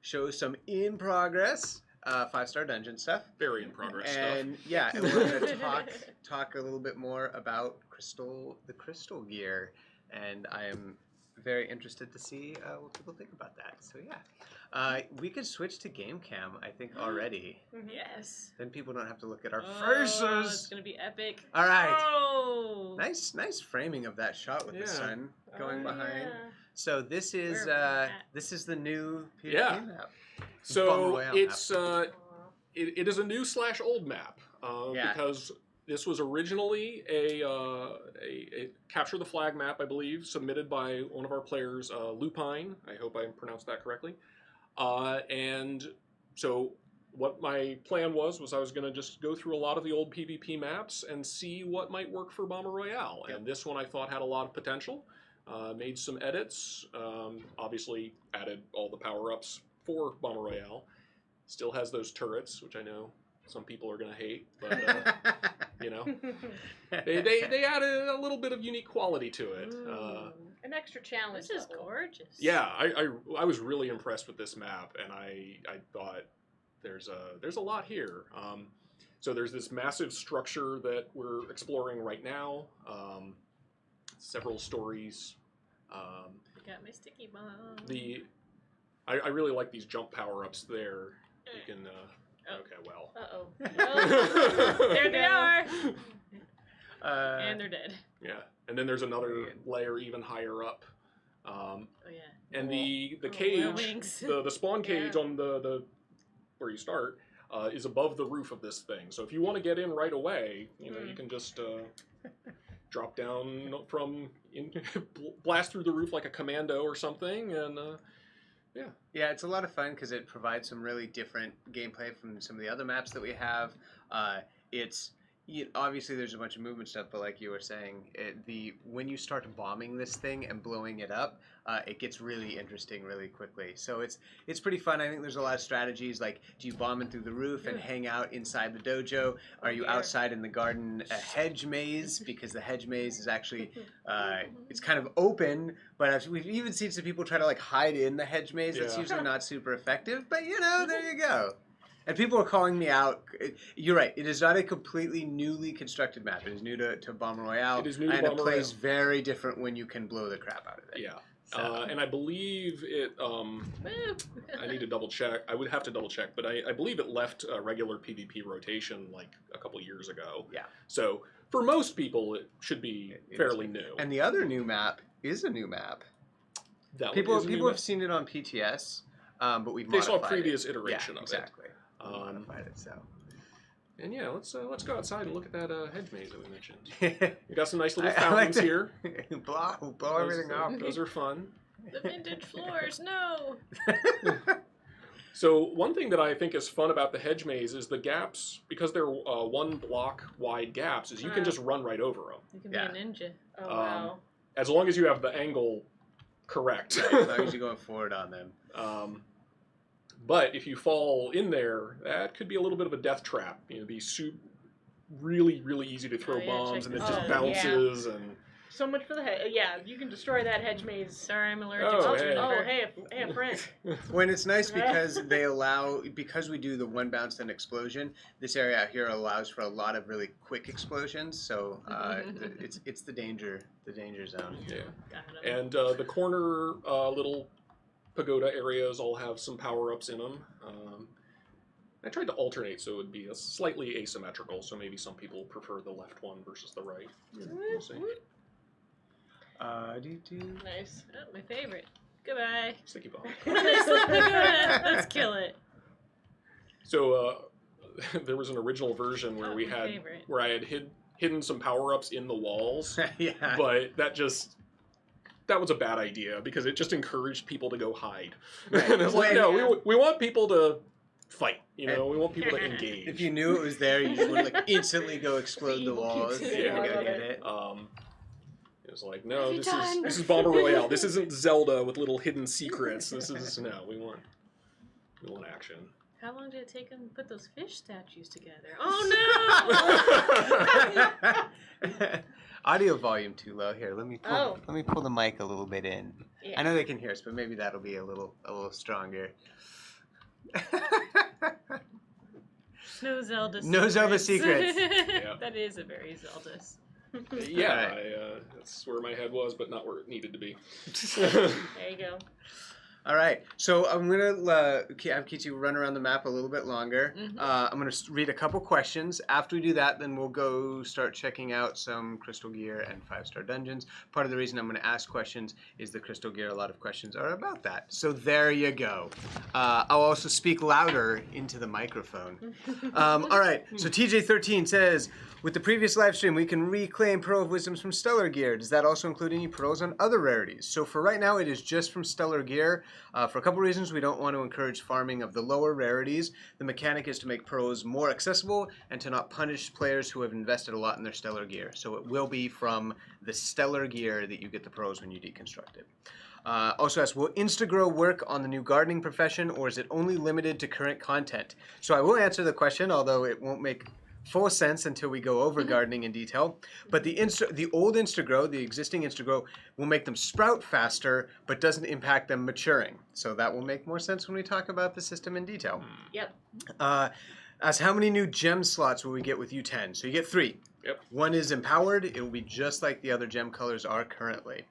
show some in progress 5-star dungeon stuff. Very in progress And stuff. yeah, and we're going to talk a little bit more about the crystal gear, and I am very interested to see what people think about that. So yeah, we could switch to game cam, I think, already. Yes. Then people don't have to look at our It's faces. gonna be epic. All right. Oh. Nice framing of that shot with the sun going behind. Yeah. So this is the new PvP map. So Bomber Royale it's map. it is a new / old map because this was originally a capture the flag map, I believe, submitted by one of our players, Lupine. I hope I pronounced that correctly. And so what my plan was I was going to just go through a lot of the old PvP maps and see what might work for Bomber Royale. Yep. And this one I thought had a lot of potential. Made some edits. Obviously added all the power-ups for Bomber Royale. Still has those turrets, which I know some people are going to hate, but you know, they added a little bit of unique quality to it. An extra challenge. This is gorgeous. Yeah, I was really impressed with this map, and I thought there's a lot here. So there's this massive structure that we're exploring right now. Several stories. Got my sticky bomb. I really like these jump power-ups there. You can okay, well. There they are. And they're dead. Yeah, and then there's another layer even higher up. And the cage, the spawn cage on the where you start is above the roof of this thing. So if you want to get in right away, you know, you can just drop down blast through the roof like a commando or something, and yeah, it's a lot of fun because it provides some really different gameplay from some of the other maps that we have. Obviously there's a bunch of movement stuff, but like you were saying, when you start bombing this thing and blowing it up, it gets really interesting really quickly. So it's pretty fun. I think there's a lot of strategies, like, do you bomb it through the roof and hang out inside the dojo? Are you outside in the garden a hedge maze? Because the hedge maze is actually it's kind of open, but we've even seen some people try to like hide in the hedge maze. That's usually not super effective, but you know, there you go. And people are calling me out. You're right. It is not a completely newly constructed map. It is new to Bomber Royale. It is new to Bomber Royale. And it plays very different when you can blow the crap out of it. Yeah. So. And I believe it... I need to double check. I would have to double check, but I believe it left a regular PvP rotation like a couple years ago. Yeah. So for most people, it should be fairly new. And the other new map is a new map. People have seen it on PTS, but we've modified it. They saw a previous iteration of exactly. Modified it, so. And yeah, let's go outside and look at that hedge maze that we mentioned. We got some nice little fountains here. blow everything off. Those are fun. The vintage floors, no. So one thing that I think is fun about the hedge maze is the gaps, because they're 1 block wide gaps, is you can just run right over them. You can be a ninja. Oh wow! As long as you have the angle correct. Right, as long as you're going forward on them. But if you fall in there, that could be a little bit of a death trap. You know, be really, really easy to throw bombs, and it just bounces and. So much for the hedge. Yeah, you can destroy that hedge maze. Sorry, I'm allergic to hey, friend. When it's nice because because we do the one bounce then explosion, this area out here allows for a lot of really quick explosions. So it's the danger zone. Yeah, and the corner little pagoda areas all have some power-ups in them. I tried to alternate so it would be slightly asymmetrical, so maybe some people prefer the left one versus the right. We'll see. Nice. Oh, my favorite. Goodbye. Sticky bomb. Let's kill it. So there was an original version where I had hidden some power-ups in the walls. Yeah. But that was a bad idea because it just encouraged people to go hide. Right. And it's like, no, we want people to fight. You know, we want people to engage. If you knew it was there, you just want to like instantly go explode the walls. Yeah, go get it. It was like, no, this is Bomber Royale. This isn't Zelda with little hidden secrets. We want action. How long did it take them to put those fish statues together? Oh no! Audio volume too low. Here, let me pull the mic a little bit in. Yeah. I know they can hear us, but maybe that'll be a little stronger. No Zelda secrets. No Zelda secrets. Yeah. That is a very Zelda. Yeah, Alright. that's where my head was, but not where it needed to be. There you go. All right, so I'm gonna have Kichi run around the map a little bit longer. Mhm. I'm gonna read a couple questions. After we do that, then we'll go start checking out some Crystal Gear and 5-star dungeons. Part of the reason I'm gonna ask questions is the Crystal Gear. A lot of questions are about that. So there you go. I'll also speak louder into the microphone. All right, so TJ13 says, with the previous live stream, we can reclaim Pearl of Wisdoms from Stellar Gear. Does that also include any pearls on other rarities? So for right now, it is just from Stellar Gear. For a couple reasons, we don't want to encourage farming of the lower rarities. The mechanic is to make pearls more accessible and to not punish players who have invested a lot in their Stellar Gear. So it will be from the Stellar Gear that you get the pearls when you deconstruct it. Also asks, will Instagrow work on the new gardening profession, or is it only limited to current content? So I will answer the question, although it won't make full sense until we go over gardening in detail. But the old Instagrow, the existing Instagrow, will make them sprout faster, but doesn't impact them maturing. So that will make more sense when we talk about the system in detail. Yep. As how many new gem slots will we get with U10? So you get 3. Yep. One is empowered. It will be just like the other gem colors are currently.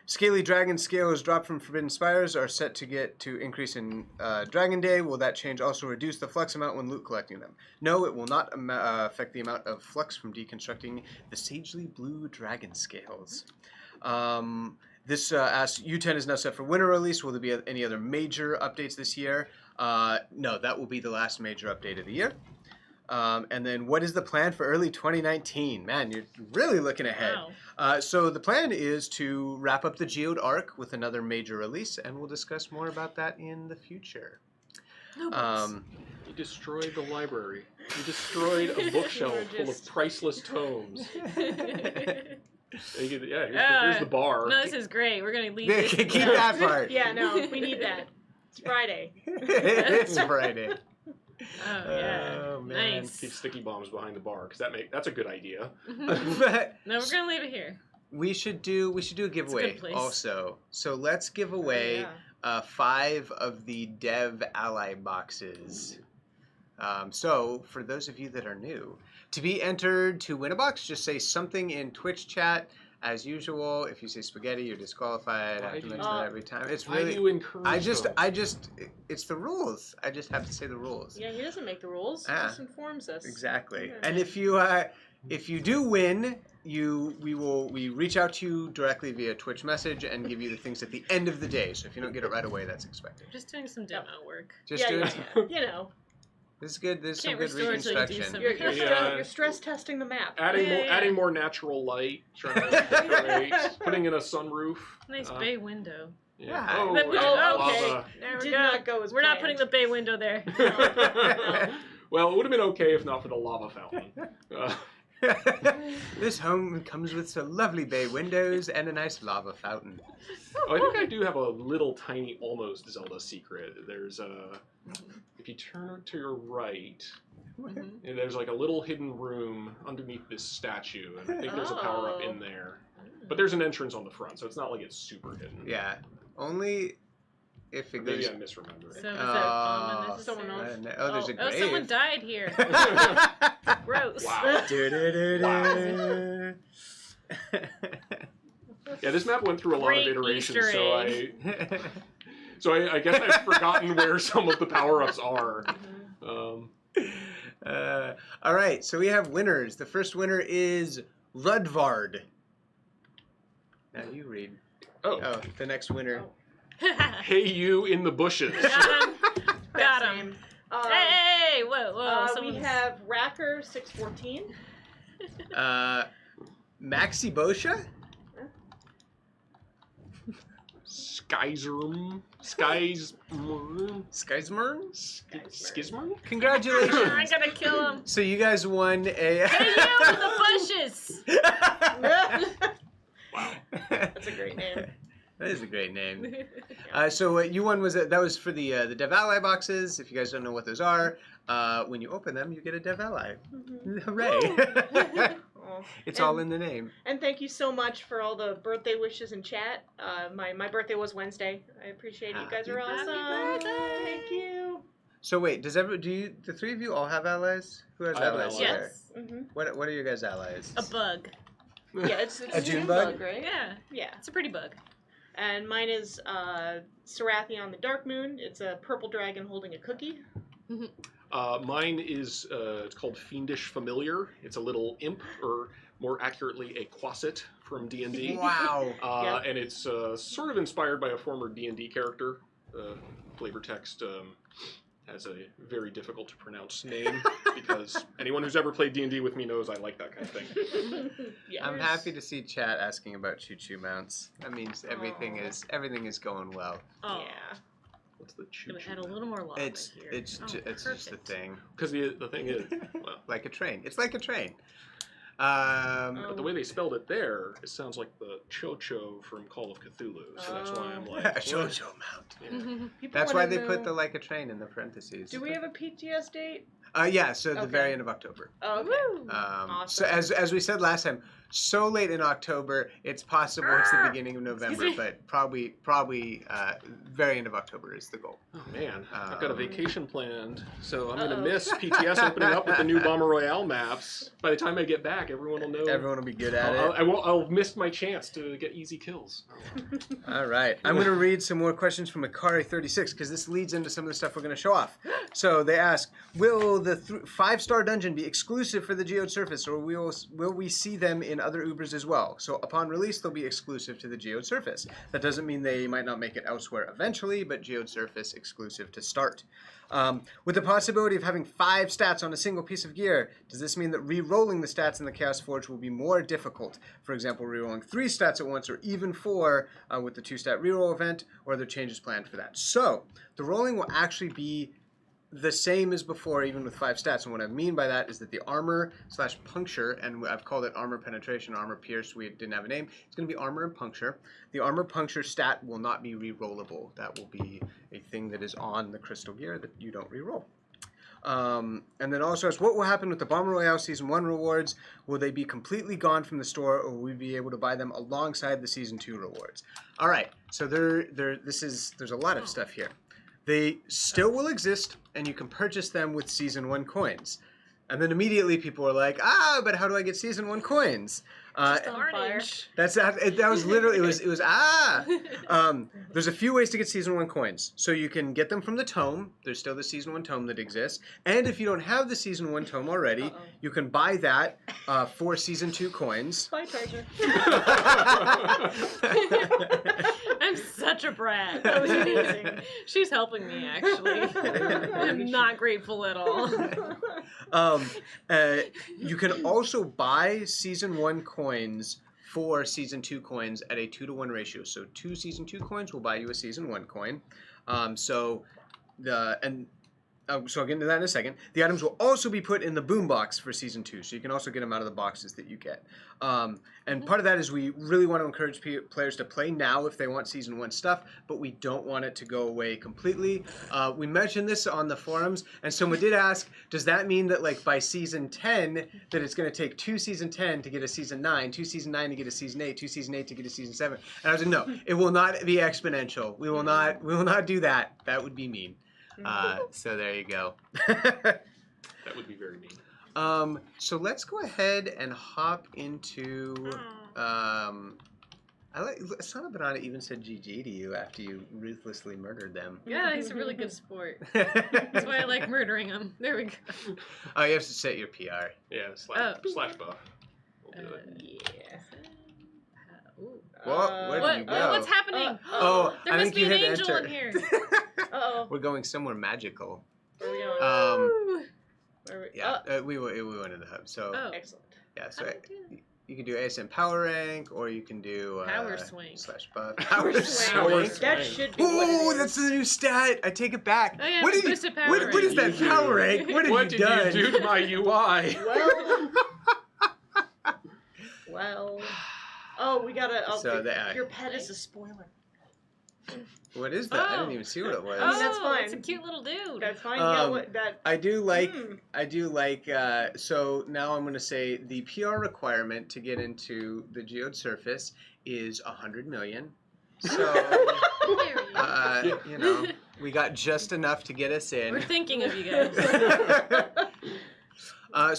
Scaly Dragon scales dropped from Forbidden Spires are set to get to increase in Dragon Day. Will that change also reduce the flux amount when loot collecting them? No, it will not affect the amount of flux from deconstructing the Sagely Blue Dragon scales. This asks, U10 is now set for winter release. Will there be any other major updates this year? No, that will be the last major update of the year. And then what is the plan for early 2019? Man, you're really looking ahead. Wow. So the plan is to wrap up the Geode Arc with another major release, and we'll discuss more about that in the future. No books. You destroyed the library. You destroyed a bookshelf We're full of just- priceless tomes. Here's the bar. No, this is great. We're gonna leave Yeah, this. keep that part. Yeah, no, we need that. It's Friday. It's Friday. Oh yeah. Oh, man. Nice. Keep sticky bombs behind the bar, because that's a good idea. But No, we're gonna leave it here. we should do a giveaway place. also. So let's give away Yeah. 5 of the Dev Ally boxes. So for those of you that are new, to be entered to win a box, just say something in Twitch chat. As usual, if you say spaghetti, you're disqualified. I have to mention that every time. It's I really. do encourage It's the rules. I just have to say the rules. Yeah, he doesn't make the rules. He Ah. just informs us. Exactly. Yeah. And if you do win, we reach out to you directly via Twitch message and give you the things at the end of the day. So if you don't get it right away, that's expected. Just doing some demo work. Just yeah, do yeah, it. yeah. You know, This is good. This is some Can't good restore till you do reconstruction. some- you're stress testing the map. Adding more natural light, trying to decorate, putting in a sunroof. Nice bay window. Yeah. Oh, But we- and okay. lava. There we Did go. not go as We're not planned. putting the bay window there. Well, it would have been okay if not for the lava fountain. This home comes with some lovely bay windows and a nice lava fountain. I think I do have a little tiny almost Zelda secret. There's if you turn to your right, there's like a little hidden room underneath this statue, and I think there's a power up in there. But there's an entrance on the front, so it's not like it's super hidden. Yeah, only if it Maybe goes. I'm misremembering. So is that Oh, someone else? I don't know. Oh, there's a Oh, grave. someone died here. Gross. Wow. Du-du-du-du. Yeah, this map went through a lot Great of iterations, Easter so egg. I guess I've forgotten where some of the power-ups are. All right, so we have winners. The first winner is Rudvard. Now you read. Oh, the next winner. Hey, you in the bushes. Got him. Got Best him. name. Hey, whoa. We someone's- have Racker 614. Maxi Bosha? Skysmern? Skismern? Congratulations. I'm gonna kill him. So you guys won a. Hey, you in the bushes. Wow. That's a great name. That is a great name. So what you won was that was for the Dev Ally boxes. If you guys don't know what those are, when you open them, you get a Dev Ally. Hooray! It's all in the name. And thank you so much for all the birthday wishes in chat. My birthday was Wednesday. I appreciate it. You guys are Happy awesome. birthday. Thank you. So wait, do the three of you all have allies? Who has I have an allies ally. here? Yes. Mm-hmm. What are your guys' allies? A bug. Yeah, it's A June bug? right? Yeah. Yeah. It's a pretty bug. And mine is Sarathi on the Dark Moon. It's a purple dragon holding a cookie. Mine is it's called Fiendish Familiar. It's a little imp, or more accurately, a quasit from D&D. Wow. And it's sort of inspired by a former D&D character. Flavor text has a very difficult to pronounce name because anyone who's ever played D&D with me knows I like that kind of thing. Yeah. I'm happy to see chat asking about choo-choo mounts. That means everything is going well. Oh. Yeah. What's the Should choo-choo? have had a little more lava It's here. it's Oh, ju- it's just the perfect. thing. Because the thing is, well, Like a train. It's like a train. but the way they spelled it there, it sounds like the Cho-Cho from Call of Cthulhu. So that's why I'm like, a shoujo mount. yeah. People That's why wanna they put know- the like a train in the parentheses. Do we have a PTS date? Yeah, so the Okay. very end of October. Oh, okay. Woo. So Awesome. as we said last time, so late in October, it's possible it's the beginning of November, Excuse me. but probably very end of October is the goal. Oh man, I've got a vacation planned, so I'm Uh-oh. gonna miss PTS opening up with the new Bomber Royale maps. By the time I get back, everyone will know. Everyone will be good at I'll, it. I won't. I'll miss my chance to get easy kills. All right, I'm going to read some more questions from Akari36 because this leads into some of the stuff we're going to show off. So they ask, will the 5-star dungeon be exclusive for the Geode Surface, or will we see them in other Ubers as well? So upon release, they'll be exclusive to the Geode Surface. That doesn't mean they might not make it elsewhere eventually, but Geode Surface exclusive to start. With the possibility of having 5 stats on a single piece of gear, does this mean that re-rolling the stats in the Chaos Forge will be more difficult? For example, re-rolling 3 stats at once, or even 4 with the 2-stat re-roll event, or are there changes planned for that? So, the rolling will actually be the same as before, even with 5 stats. And what I mean by that is that the armor/puncture, and I've called it armor penetration, armor pierce, we didn't have a name, it's going to be armor and puncture. The armor puncture stat will not be re-rollable. That will be a thing that is on the crystal gear that you don't re-roll. And then also asks, what will happen with the Bomber Royale Season 1 rewards? Will they be completely gone from the store, or will we be able to buy them alongside the Season 2 rewards? All right, so there's a lot of stuff here. They still will exist, and you can purchase them with Season 1 coins. And then immediately people are like, but how do I get Season 1 coins? Just on fire. Orange. That was literally, it was there's a few ways to get Season 1 coins. So you can get them from the tome. There's still the Season 1 tome that exists. And if you don't have the Season 1 tome already, you can buy that for Season 2 coins. Bye, Charger. I'm such a brat. That was amazing. She's helping me, actually. I'm not grateful at all. You can also buy Season 1 coins for Season 2 coins at a 2-to-1 ratio. So 2 Season 2 coins will buy you a Season 1 coin. So I'll get into that in a second. The items will also be put in the boombox for Season 2, so you can also get them out of the boxes that you get. And part of that is we really want to encourage players to play now if they want Season 1 stuff, but we don't want it to go away completely. We mentioned this on the forums, and someone did ask, does that mean that like by Season 10, that it's going to take 2 Season 10 to get a Season 9, 2 Season 9 to get a Season 8, 2 Season 8 to get a Season 7? And I was like, no, it will not be exponential. We will not do that. That would be mean. So there you go. That would be very mean. So let's go ahead and hop into. Sana Banana even said GG to you after you ruthlessly murdered them. Yeah, he's a really good sport. That's why I like murdering him. There we go. Oh, you have to set your PR. Yeah, slash buff. We'll do it. Yeah. Ooh. Whoa, where did you go? What's happening? There I must think be you an hit angel enter. in here. Uh-oh. We're going somewhere magical. Where are we going? Woo. Where are we? Yeah, we went in the hub. So Oh. Excellent. yeah, so How do I do that? you can do ASM power rank, or you can do Power swing. /buff. Power Power swing. Power That swing. should be what it Ooh, is. that's the new stat. I take it back. Oh, yeah, what the did you? boosted power What is rank. that power rank? What have What you did done? you do to my UI? Well. Oh, we gotta. Oh, So your pet Okay. is a spoiler. What is that? I didn't even see what it was. I mean, that's fine. It's a cute little dude. That's fine. I do like. So now I'm going to say the PR requirement to get into the geode surface is 100 million. So we got just enough to get us in. We're thinking of you guys.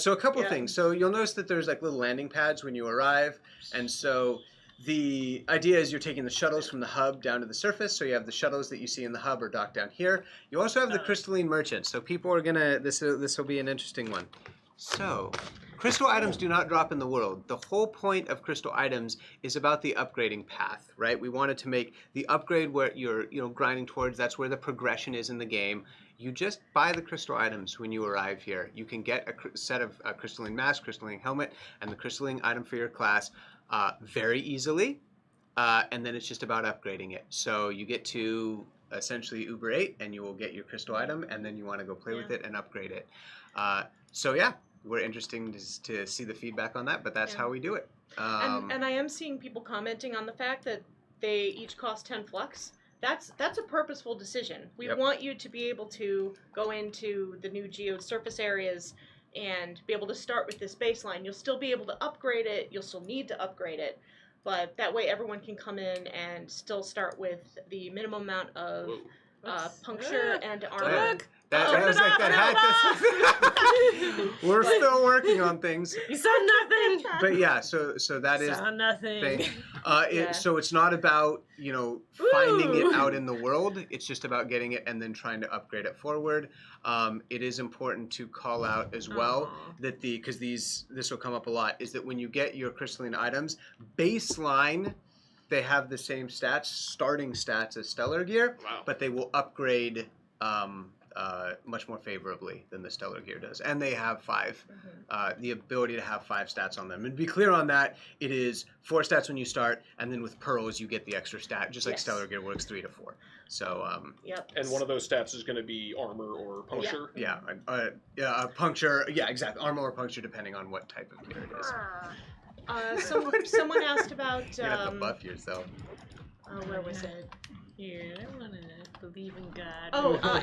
So a couple of things. So you'll notice that there's like little landing pads when you arrive, and so the idea is you're taking the shuttles from the hub down to the surface. So you have the shuttles that you see in the hub are docked down here. You also have the crystalline merchants. So people are gonna. This will be an interesting one. So. Crystal items do not drop in the world. The whole point of crystal items is about the upgrading path, right? We wanted to make the upgrade where you're grinding towards. That's where the progression is in the game. You just buy the crystal items when you arrive here. You can get a set of crystalline mask, crystalline helmet, and the crystalline item for your class very easily. And then it's just about upgrading it. So you get to essentially Uber 8, and you will get your crystal item, and then you want to go play with it and upgrade it. So yeah. We're interesting to see the feedback on that, but that's how we do it. And I am seeing people commenting on the fact that they each cost 10 flux. That's a purposeful decision. We want you to be able to go into the new geode surface areas and be able to start with this baseline. You'll still be able to upgrade it. You'll still need to upgrade it. But that way everyone can come in and still start with the minimum amount of puncture and armor. That was like that hack. We're still working on things. You saw nothing. But yeah, so that is saw nothing. So it's not about finding it out in the world. It's just about getting it and then trying to upgrade it forward. It is important to call out as well that because this will come up a lot, is that when you get your crystalline items, baseline. They have the same stats, starting stats as Stellar Gear, but they will upgrade much more favorably than the Stellar Gear does. And they have 5. The ability to have 5 stats on them. And to be clear on that, it is 4 stats when you start, and then with Pearls you get the extra stat, just like Stellar Gear works 3 to 4. So, And one of those stats is going to be armor or puncture? Yeah, puncture, exactly. Armor or puncture depending on what type of gear it is. Someone asked about. You have to buff yourself. Where was it? Here, I want to believe in God.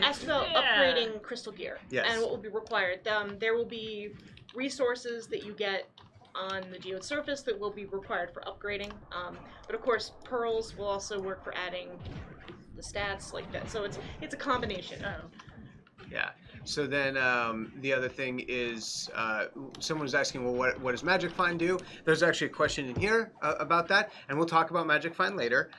Asked about upgrading crystal gear. Yes. And what will be required. There will be resources that you get on the geode surface that will be required for upgrading. But of course, pearls will also work for adding the stats like that. So it's a combination. Yeah. So then the other thing is someone was asking, well, what does Magic Find do? There's actually a question in here about that, and we'll talk about Magic Find later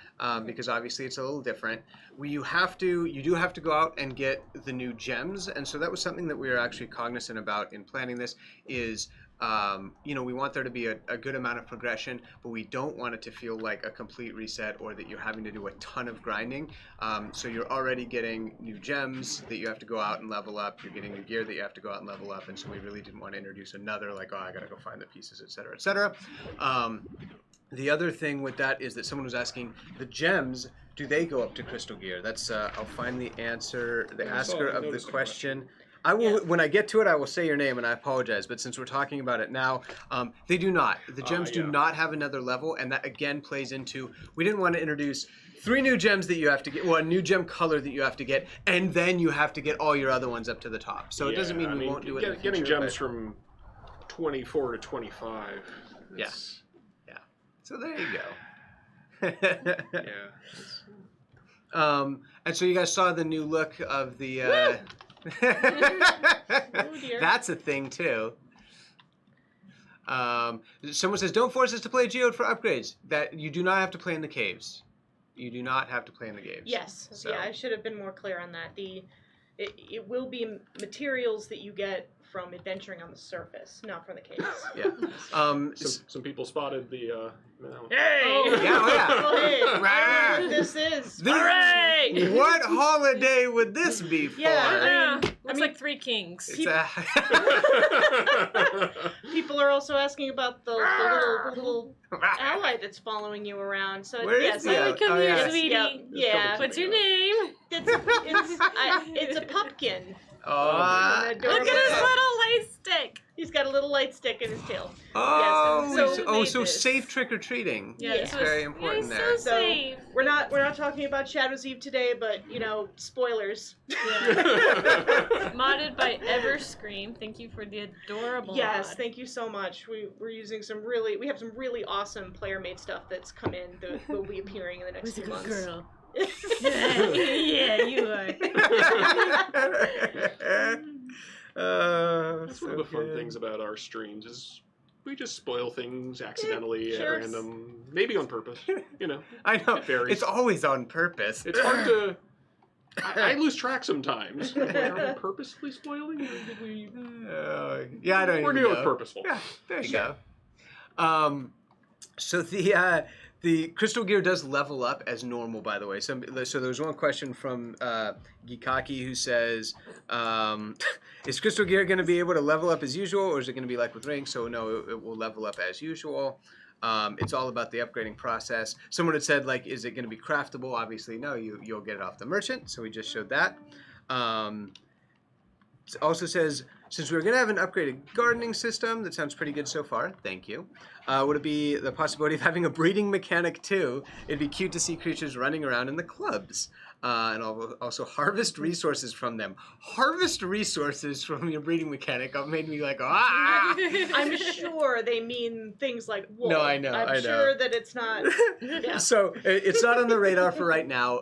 because obviously it's a little different. You do have to go out and get the new gems, and so that was something that we were actually cognizant about in planning this is we want there to be a good amount of progression, but we don't want it to feel like a complete reset or that you're having to do a ton of grinding. So you're already getting new gems that you have to go out and level up. You're getting new gear that you have to go out and level up. And so we really didn't want to introduce another, I got to go find the pieces, et cetera, et cetera. The other thing with that is that someone was asking, the gems, do they go up to Crystal Gear? That's, I'll find the answer, the asker of the question. I will, when I get to it, I will say your name, and I apologize. But since we're talking about it now, they do not. The gems do not have another level, and that again plays into. We didn't want to introduce 3 new gems that you have to get, well, a new gem color that you have to get, and then you have to get all your other ones up to the top. So it doesn't mean we won't do it. In the future, getting gems from 24 to 25. Yeah. So there you go. And so you guys saw the new look of the. That's a thing too. Someone says, don't force us to play Geode for upgrades. That you do not have to play in the caves. You do not have to play in the caves. Yes. So. Yeah, I should have been more clear on that. It will be materials that you get from adventuring on the surface, not from the caves. Yeah. Some people spotted the. Hey! Hey! I know what this is. Hooray! What holiday would this be for? Yeah, looks like 3 kings. People are also asking about the little ally that's following you around. So Where is the come here, sweetie. Yeah. What's your name? It's a pumpkin. Oh, look at his little lace stick. You He's got a little light stick in his tail. Oh, Yes, so safe trick or treating. Yeah, It's very important there. So safe. We're not talking about Shadow's Eve today, but spoilers. Yeah. Modded by Everscream. Thank you for the adorable Yes, mod. thank you so much. We have some really awesome player made stuff that's come in that will be appearing in the next Who's a few good months. girl? Yeah, you are. That's one of the fun things about our streams is we just spoil things accidentally at sure. random, maybe on purpose. I know. It varies. It's always on purpose. It's hard to. I lose track sometimes. Like, are we purposely spoiling, or did we? Yeah, I don't. We're even doing know. it purposeful. Yeah, there you go. So the crystal gear does level up as normal, by the way. So there was one question from Gikaki who says, is crystal gear going to be able to level up as usual, or is it going to be like with rings? So no, it will level up as usual. It's all about the upgrading process. Someone had said, like, is it going to be craftable? Obviously, no. You'll get it off the merchant. So we just showed that. It also says, since we're going to have an upgraded gardening system, that sounds pretty good so far. Thank you. Would it be the possibility of having a breeding mechanic too? It'd be cute to see creatures running around in the clubs. And also harvest resources from them. Harvest resources from your breeding mechanic made me like, ah! I'm sure they mean things like wool. No, I know. I'm sure that it's not. Yeah. So it's not on the radar for right now.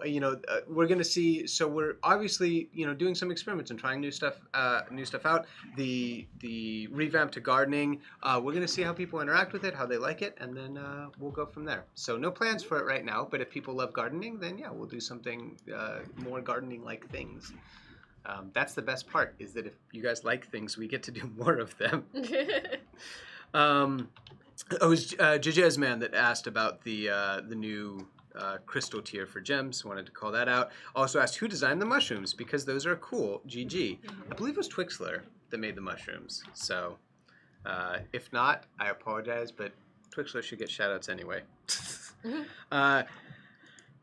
We're going to see. So we're obviously, doing some experiments and trying new stuff out. The revamp to gardening. We're going to see how people interact with it, how they like it, and then we'll go from there. So no plans for it right now. But if people love gardening, then yeah, we'll do something more gardening-like things. That's the best part, is that if you guys like things, we get to do more of them. It was Jajez Man that asked about the new crystal tier for gems. Wanted to call that out. Also asked who designed the mushrooms, because those are cool. GG. I believe it was Twixler that made the mushrooms. So if not, I apologize, but Twixler should get shoutouts anyway.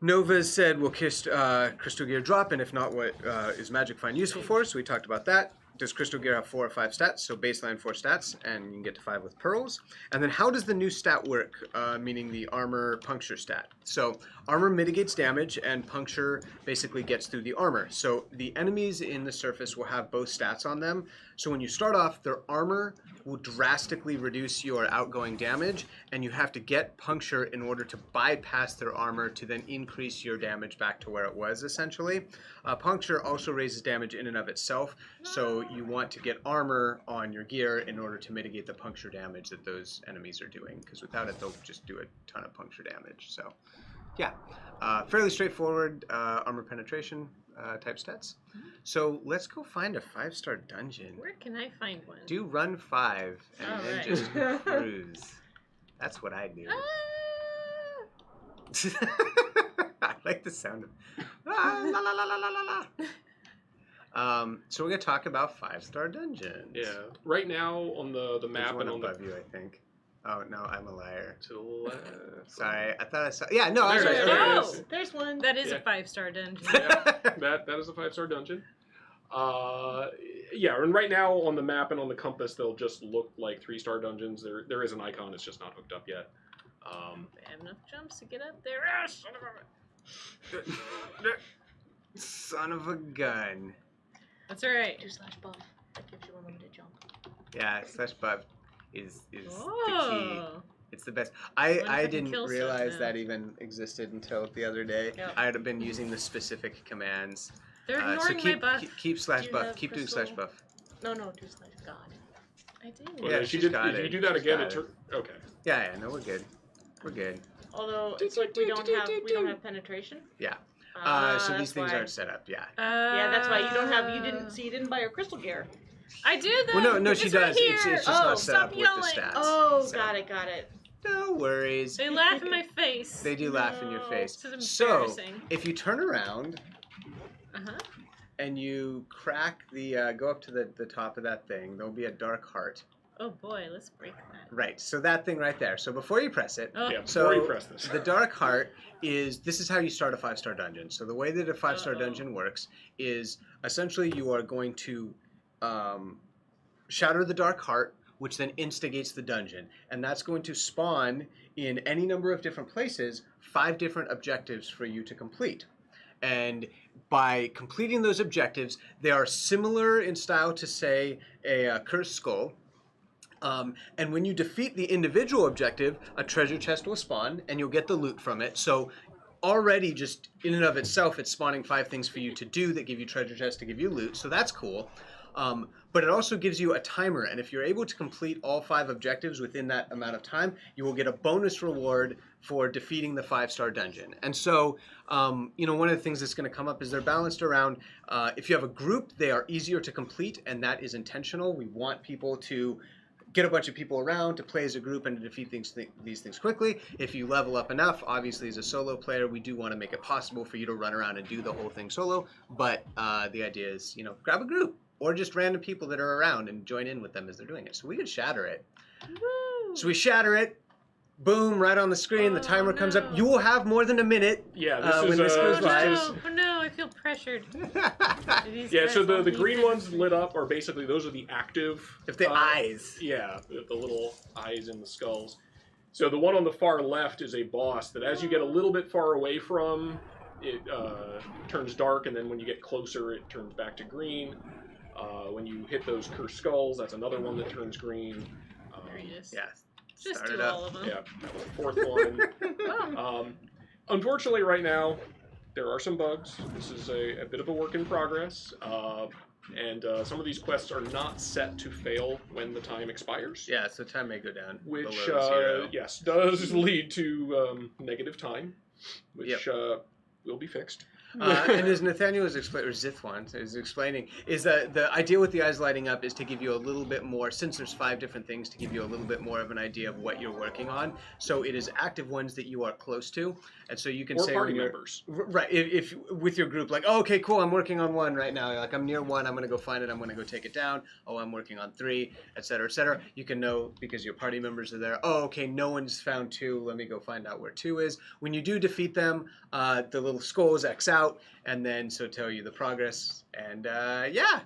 Nova said, will crystal gear drop, and if not, what is magic find useful for? So we talked about that. Does crystal gear have 4 or 5 stats? So baseline 4 stats, and you can get to 5 with pearls. And then how does the new stat work, meaning the armor puncture stat? So armor mitigates damage, and puncture basically gets through the armor. So the enemies in the surface will have both stats on them. So when you start off, their armor will drastically reduce your outgoing damage, and you have to get puncture in order to bypass their armor to then increase your damage back to where it was, essentially. Puncture also raises damage in and of itself, so you want to get armor on your gear in order to mitigate the puncture damage that those enemies are doing, because without it, they'll just do a ton of puncture damage. So, yeah, fairly straightforward armor penetration type stats. So let's go find a 5-star dungeon. Where can I find one? Do run 5 and then right. just cruise. That's what I do. I like the sound of la la la la la la la. So we're gonna talk about 5-star dungeons. Yeah. Right now on the There's map one and on the above you, I think. Oh no, I'm a liar. to the left. Sorry, I thought I saw. Yeah, no, I was There right. it Okay. is. Oh, there's one. That is Yeah. a 5-star dungeon. That is a 5-star dungeon. Yeah, and right now on the map and on the compass, they'll just look like 3-star dungeons. There is an icon; it's just not hooked up yet. I have enough jumps to get up there. Ah, son of a... Son of a gun. That's alright. 2/buff. That gives you unlimited jump. Yeah, /buff is the key. Oh. It's the best. Wonder if I I can didn't kill stuff realize now. that even existed until the other day. Yep. I had been using the specific commands. They're So ignoring keep my buff. keep Do you /buff. have Keep doing crystal? /buff. No, 2/God. I do. Well, Yeah, if she's you got if it. you do that She's again, got it it. okay. Yeah, no, we're good. We're good. Although it's like we don't have penetration. Yeah. So that's these things why. aren't set up. Yeah. Yeah, that's why you didn't buy her crystal gear. I do though. Well, no, she It's does. Right here. It's just Oh, not set stop up with yelling. the stats. Oh, So, got it. No worries. They laugh in my face. They do laugh in your No. face. This is So embarrassing. if you turn around Uh-huh. and you crack the go up to the top of that thing, there'll be a dark heart. Oh boy, let's break that. Right. So that thing right there. So before you press it, Oh. Yeah, before So you press this. the dark heart this is how you start a 5-star dungeon. So the way that a 5-star Uh-oh. dungeon works is essentially you are going to shatter the dark heart, which then instigates the dungeon. And that's going to spawn in any number of different places 5 different objectives for you to complete. And by completing those objectives, they are similar in style to, say, a Cursed Skull. And when you defeat the individual objective, a treasure chest will spawn, and you'll get the loot from it. So already, just in and of itself, it's spawning 5 things for you to do that give you treasure chests to give you loot. So that's cool. But it also gives you a timer, and if you're able to complete all 5 objectives within that amount of time, you will get a bonus reward for defeating the 5-star dungeon. And so, one of the things that's going to come up is they're balanced around, if you have a group, they are easier to complete, and that is intentional. We want people to get a bunch of people around to play as a group and to defeat these things quickly. If you level up enough, obviously as a solo player, we do want to make it possible for you to run around and do the whole thing solo. But the idea is, grab a group or just random people that are around and join in with them as they're doing it. So we could shatter it. Woo. So we shatter it. Boom, right on the screen. The timer comes up. You will have more than a minute. Yeah, when this goes live. Oh no, I feel pressured. Yeah, so the green ones lit up are basically, those are the active. If the eyes. Yeah, the little eyes in the skulls. So the one on the far left is a boss that as you get a little bit far away from, it turns dark, and then when you get closer, it turns back to green. When you hit those cursed skulls, that's another one that turns green. There he is. Yeah. Just Start do it up. all of them. Yeah, that was the 4th one. Unfortunately, right now, there are some bugs. This is a bit of a work in progress. And some of these quests are not set to fail when the time expires. Yeah, so time may go down. Which, below 0. yes, does lead to negative time, which will be fixed. And as Nathaniel is explaining, or Zithwan is explaining, is that the idea with the eyes lighting up is to give you a little bit more, since there's 5 different things, to give you a little bit more of an idea of what you're working on. So it is active ones that you are close to, and so you can or say party members. Right, if with your group, like, oh, okay, cool, I'm working on 1 right now. Like, I'm near 1, I'm going to go find it, I'm going to go take it down. Oh, I'm working on 3, etc., etc. You can know, because your party members are there, oh, okay, no one's found 2, let me go find out where 2 is. When you do defeat them, the little skulls X out, and then so tell you the progress. And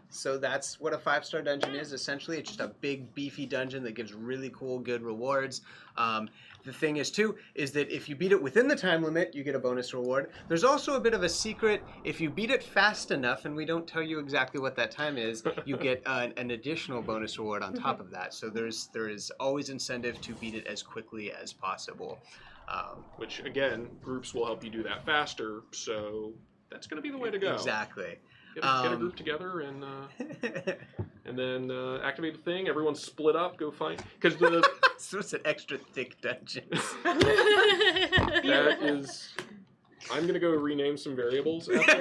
so that's what a 5-star dungeon is. Essentially, it's just a big beefy dungeon that gives really cool, good rewards. The thing is too, is that if you beat it within the time limit, you get a bonus reward. There's also a bit of a secret. If you beat it fast enough, and we don't tell you exactly what that time is, you get an additional bonus reward on top of that. So there is always incentive to beat it as quickly as possible. Which, again, groups will help you do that faster, so that's going to be the way to go. Exactly. Get a group together and then activate the thing. Everyone split up. Go find, because So it's an extra thick dungeon. that is. I'm gonna go rename some variables after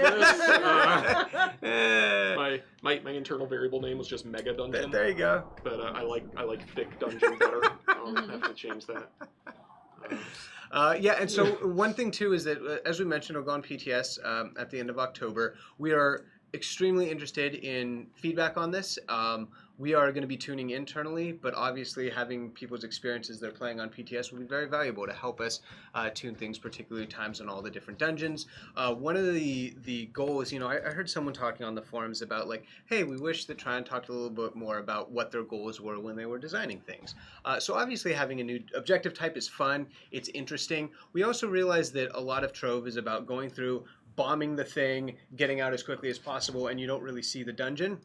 this. My internal variable name was just Mega Dungeon. There you go. But I like thick dungeon better. I'll have to change that. And so one thing too is that, as we mentioned, we'll go on PTS at the end of October. We are extremely interested in feedback on this. We are going to be tuning internally, but obviously having people's experiences they're playing on PTS will be very valuable to help us tune things, particularly times on all the different dungeons. One of the goals, I heard someone talking on the forums about, like, hey, we wish that Tryon talked a little bit more about what their goals were when they were designing things. So obviously having a new objective type is fun. It's interesting. We also realize that a lot of Trove is about going through, bombing the thing, getting out as quickly as possible, and you don't really see the dungeon.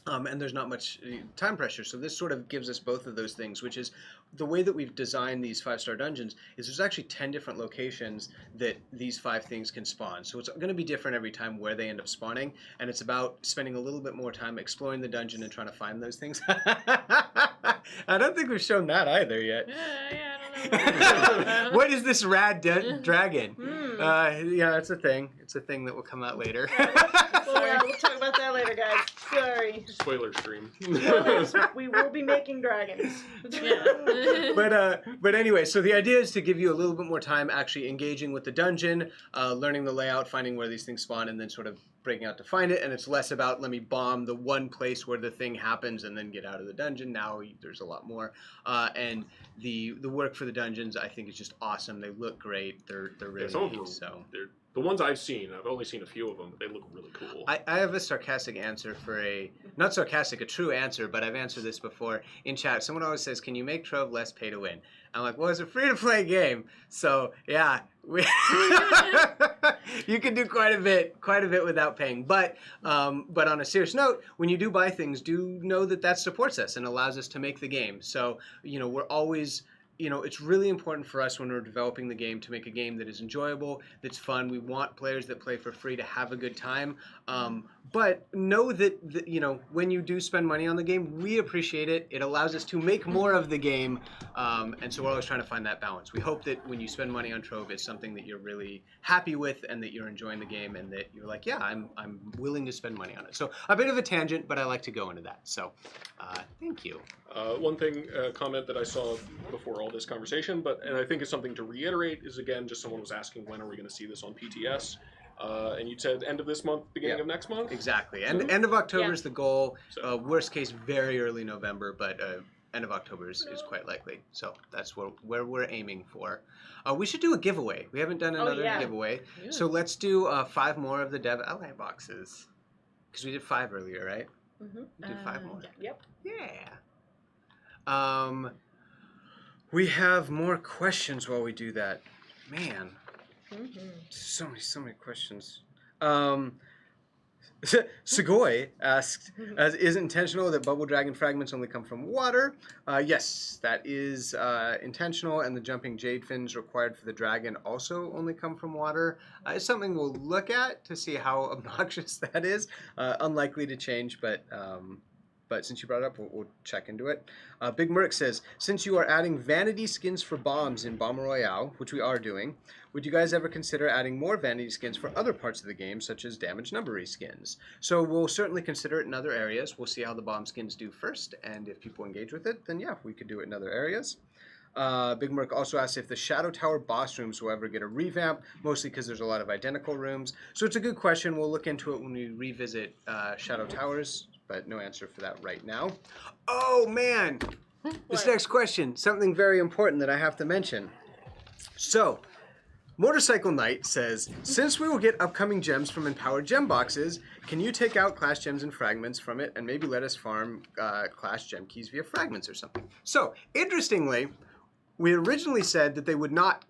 And there's not much time pressure. So this sort of gives us both of those things, which is the way that we've designed these 5-star dungeons is there's actually 10 different locations that these 5 things can spawn. So it's going to be different every time where they end up spawning. And it's about spending a little bit more time exploring the dungeon and trying to find those things. I don't think we've shown that either yet. I don't know. What is this rad dragon? It's a thing. It's a thing that will come out later. We'll talk about that later, guys. Sorry. Spoiler stream. We will be making dragons. But anyway, so the idea is to give you a little bit more time actually engaging with the dungeon, learning the layout, finding where these things spawn, and then sort of breaking out to find it. And it's less about, let me bomb the one place where the thing happens and then get out of the dungeon. Now there's a lot more. And the work for the dungeons, I think, is just awesome. They look great. They're really some of neat. them, So The ones I've seen, I've only seen a few of them, but they look really cool. I have a sarcastic answer for not sarcastic, a true answer, but I've answered this before in chat. Someone always says, can you make Trove less pay to win? I'm like, well, it's a free-to-play game, so yeah, you can do quite a bit without paying. But on a serious note, when you do buy things, do know that supports us and allows us to make the game. So, we're always... it's really important for us when we're developing the game to make a game that is enjoyable, that's fun. We want players that play for free to have a good time. But know that, when you do spend money on the game, we appreciate it. It allows us to make more of the game. And so we're always trying to find that balance. We hope that when you spend money on Trove, it's something that you're really happy with and that you're enjoying the game and that you're like, yeah, I'm willing to spend money on it. So a bit of a tangent, but I like to go into that. So thank you. One thing, comment that I saw before all this conversation, and I think is something to reiterate, is again, just someone was asking when are we going to see this on PTS, and you said end of this month, beginning of next month? Exactly. And end of October is the goal. So. Worst case, very early November, but end of October is quite likely. So that's where we're aiming for. We should do a giveaway. We haven't done another giveaway. Yeah. So let's do 5 more of the Dev Ally boxes. Because we did 5 earlier, right? Mm-hmm. We did 5 more. Yep. Yeah. We have more questions while we do that. Man, so many questions. Sugoi asked, is it intentional that bubble dragon fragments only come from water? Yes, that is intentional, and the jumping jade fins required for the dragon also only come from water. It's something we'll look at to see how obnoxious that is. Unlikely to change, but since you brought it up, we'll check into it. Big Merc says, since you are adding vanity skins for bombs in Bomber Royale, which we are doing, would you guys ever consider adding more vanity skins for other parts of the game, such as damage number skins? So we'll certainly consider it in other areas. We'll see how the bomb skins do first, and if people engage with it, then yeah, we could do it in other areas. Big Merc also asks if the Shadow Tower boss rooms will ever get a revamp, mostly because there's a lot of identical rooms. So it's a good question. We'll look into it when we revisit Shadow Towers, but no answer for that right now. Oh, man! This next question, something very important that I have to mention. So, Motorcycle Knight says, since we will get upcoming gems from Empowered Gem Boxes, can you take out Class Gems and Fragments from it and maybe let us farm Class Gem Keys via Fragments or something? So, interestingly, we originally said that they would not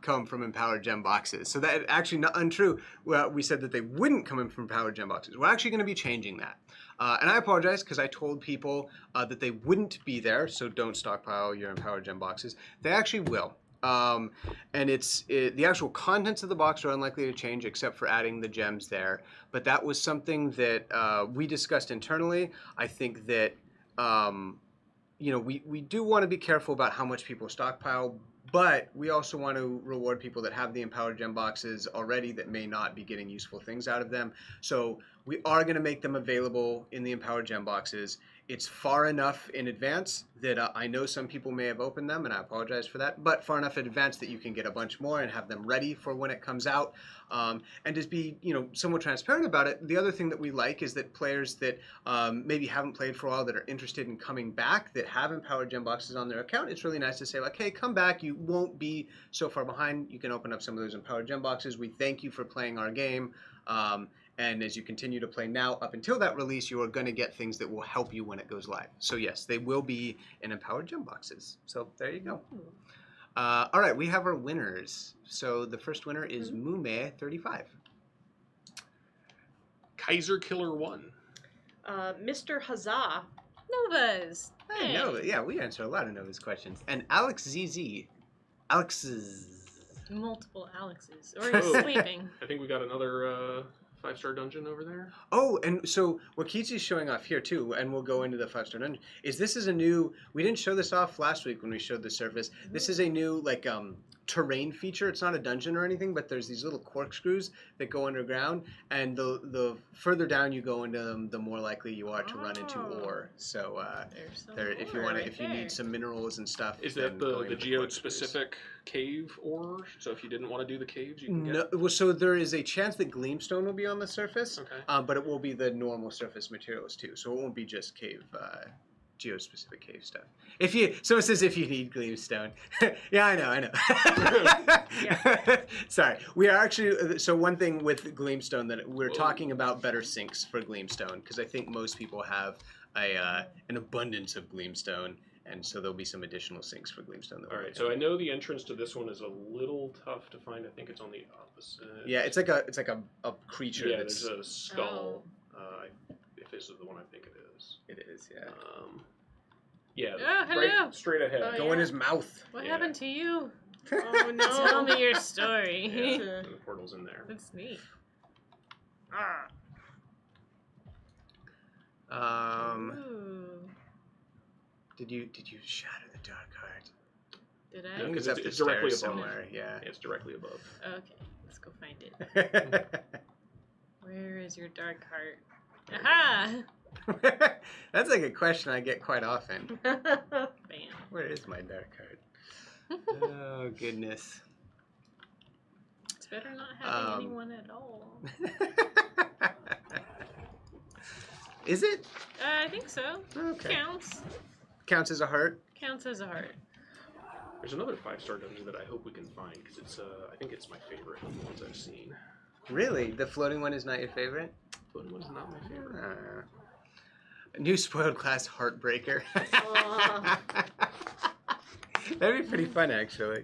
come from Empowered Gem Boxes. So that actually not untrue. Well, we said that they wouldn't come in from Empowered Gem Boxes. We're actually going to be changing that. And I apologize because I told people that they wouldn't be there, so don't stockpile your Empowered Gem Boxes. They actually will. And the actual contents of the box are unlikely to change except for adding the gems there. But that was something that we discussed internally. I think that we do want to be careful about how much people stockpile, but we also want to reward people that have the Empowered Gem Boxes already that may not be getting useful things out of them. So we are going to make them available in the Empowered Gem Boxes. It's far enough in advance that I know some people may have opened them, and I apologize for that, but far enough in advance that you can get a bunch more and have them ready for when it comes out. And just be, somewhat transparent about it. The other thing that we like is that players that maybe haven't played for a while that are interested in coming back, that have Empowered Gem Boxes on their account, it's really nice to say, like, hey, come back. You won't be so far behind. You can open up some of those Empowered Gem Boxes. We thank you for playing our game. And as you continue to play now, up until that release, you are going to get things that will help you when it goes live. So yes, they will be in Empowered Gem Boxes. So there you go. All right, we have our winners. So the first winner is Mume35. Kaiser Killer 1. Mr. Huzzah. Novas. Hey, Nova. Yeah, we answer a lot of Nova's questions. And Alex ZZ. Alex's. Multiple Alexes. Or he's sleeping. I think we got another 5-star dungeon over there. Oh, and so what Kichi's showing off here too, and we'll go into the 5-star dungeon, is this is a new, we didn't show this off last week when we showed the surface. This is a new, terrain feature. It's not a dungeon or anything, but there's these little corkscrews that go underground, and the further down you go into them, the more likely you are to run into ore. So if you need some minerals and stuff. Is that the geode specific cave ore? So if you didn't want to do the caves, you can get. Well, so there is a chance that gleamstone will be on the surface, okay. But it will be the normal surface materials too. So it won't be just cave geo-specific cave stuff. Someone says if you need gleamstone. Yeah, I know. Sorry. We are actually, so one thing with gleamstone that we're talking about better sinks for gleamstone, because I think most people have an abundance of gleamstone, and so there'll be some additional sinks for gleamstone. All right, so I know the entrance to this one is a little tough to find. I think it's on the opposite. Yeah, it's like a creature. Yeah, that's... there's a skull. If this is the one I think it is. It is, yeah. Yeah. Oh, hello. Right straight ahead. Oh, Go in his mouth. What happened to you? Oh no! Tell me your story. Yeah, and the portal's in there. That's neat. Ooh. Did you shatter the dark heart? Did I I? think Because it's up the it's directly stairs above. somewhere. Yeah. It's directly above. Okay, let's go find it. Where is your dark heart? Aha! That's like a question I get quite often. Bam. Where is my dark heart? Oh goodness. It's better not having anyone at all. Is it? I think so. Okay. Counts as a heart. Counts as a heart. There's another 5-star dungeon that I hope we can find because it's I think it's my favorite of the ones I've seen. Really? The floating one is not your favorite? Floating one's not my favorite. A new spoiled class Heartbreaker. That'd be pretty fun, actually.